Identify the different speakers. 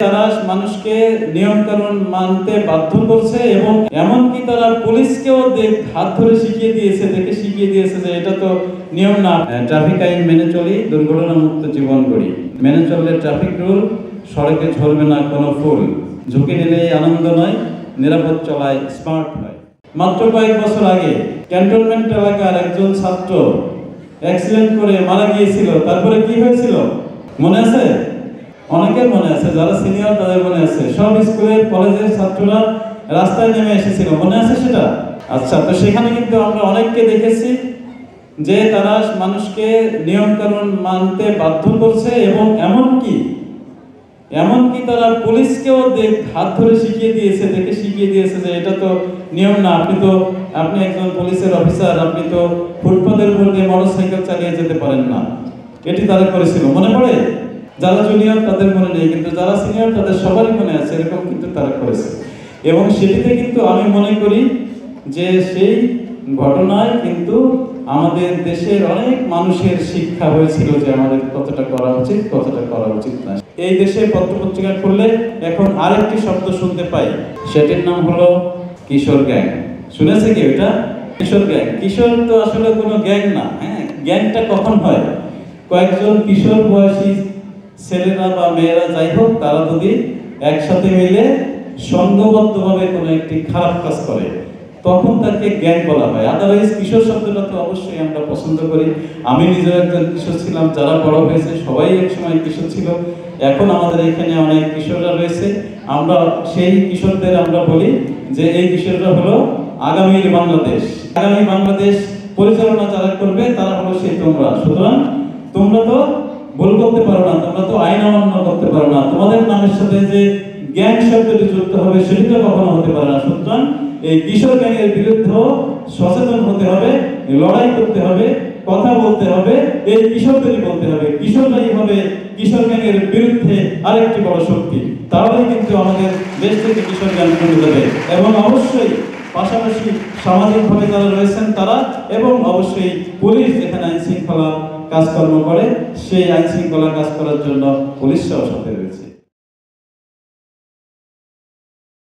Speaker 1: তারা মানুষকে নিয়ম কানুন মানতে বাধ্য করছে এবং এমনকি তারা পুলিশকেও হাত ধরে শিখিয়ে দিয়েছে, যে এটা তো নিয়ম না। ট্রাফিক আইন মেনে চলি, দুর্ঘটনা মুক্ত জীবন গড়ি। মেনে চললে ট্রাফিক রুল, সড়কে ঝরবে না কোনো ফুল। ঝুঁকি নিলেই আনন্দ নয়, নিরাপদ চলায় স্মার্ট হয়। মাত্র কয়েক বছর আগে ক্যান্টনমেন্ট এলাকার একজন ছাত্র অ্যাক্সিডেন্ট করে মারা গিয়েছিল। তারপরে কি হয়েছিল মনে আছে? অনেকের মনে আছে, যারা সিনিয়র তাদের মনে আছে। সব স্কুলের কলেজের ছাত্ররা রাস্তায় নেমে এসেছিল, মনে আছে সেটা? আচ্ছা, তো সেখানে কিন্তু আমরা অনেককে দেখেছি যে তারা মানুষকে নিয়ম কানুন মানতে বাধ্য করছে এবং এমনকি তারা পুলিশকেও হাত ধরে শিখিয়ে দিয়েছে, যে এটা তো নিয়ম না। আপনি একজন পুলিশের অফিসার, আপনি তো ফুটপাতের উপর দিয়ে মোটরসাইকেল চালিয়ে যেতে পারেন না। এটি তারা করেছিল, মনে পড়ে? যারা জুনিয়র তাদের মনে নেই, কিন্তু যারা সিনিয়র তাদের সবারই মনে আছে। এরকম কিন্তু তারা করেছে এবং সেটিতে কিন্তু আমি মনে করি যে সেই ঘটনায় কিন্তু আমাদের দেশের অনেক মানুষের শিক্ষা হয়েছিল যে আমাদের কতটা করা উচিত, কতটা করা উচিত না। এই দেশে পত্রপত্রিকা খুললে এখন আরেকটি শব্দ শুনতে পাই, সেটির নাম হলো কিশোর গ্যাং। শুনেছে কি এটা? কিশোর গ্যাং। কিশোর তো আসলে কোনো গ্যাং না। হ্যাঁ, গ্যাংটা কখন হয়? কয়েকজন কিশোর বয়সী ছেলেরা বা মেয়েরা, যাই হোক, তারা যদি একসাথে মিলে সংঘবদ্ধভাবে কোনো একটি খারাপ কাজ করে, তখন তাকে গ্যাং বলা হয়। আদারওয়াইজ কিশোর শব্দটা তো অবশ্যই আমরা পছন্দ করি। আমি নিজেও একজন কিশোর ছিলাম, যারা বড় হয়েছে সবাই এক সময় কিশোর ছিল। এখন আমাদের এখানে অনেক কিশোররা রয়েছে। আমরা সেই কিশোরদের আমরা বলি যে এই কিশোররা হলো আগামীর বাংলাদেশ। আগামী বাংলাদেশ পরিচালনা যারা করবে তারা হলো সেই তোমরা। সুতরাং তোমরা তো ভুল করতে পারো না, তোমরা তো আইন অমান্য করতে পারো না। তোমাদের নামের সাথে যে গ্যাং শব্দটি যুক্ত হবে সেটা কখনো হতে পারে না। সুতরাং এই কিশোর গ্যাংয়ের বিরুদ্ধেও সচেতন হতে হবে, লড়াই করতে হবে, কথা বলতে হবে। এই কিশোরদেরই বলতে হবে, কিশোররাই হবে কিশোর গ্যাংয়ের বিরুদ্ধে আরেকটি বড় শক্তি। তাহলে কিন্তু আমাদের দেশ থেকে কিশোর গ্যাং কমে যাবে। এবং অবশ্যই পাশাপাশি সামাজিকভাবে যারা রয়েছেন তারা, এবং অবশ্যই পুলিশ যেখানে আইন শৃঙ্খলা কাজকর্ম করে সেই আইন শৃঙ্খলা কাজ করার জন্য পুলিশরাও সাথে রয়েছে।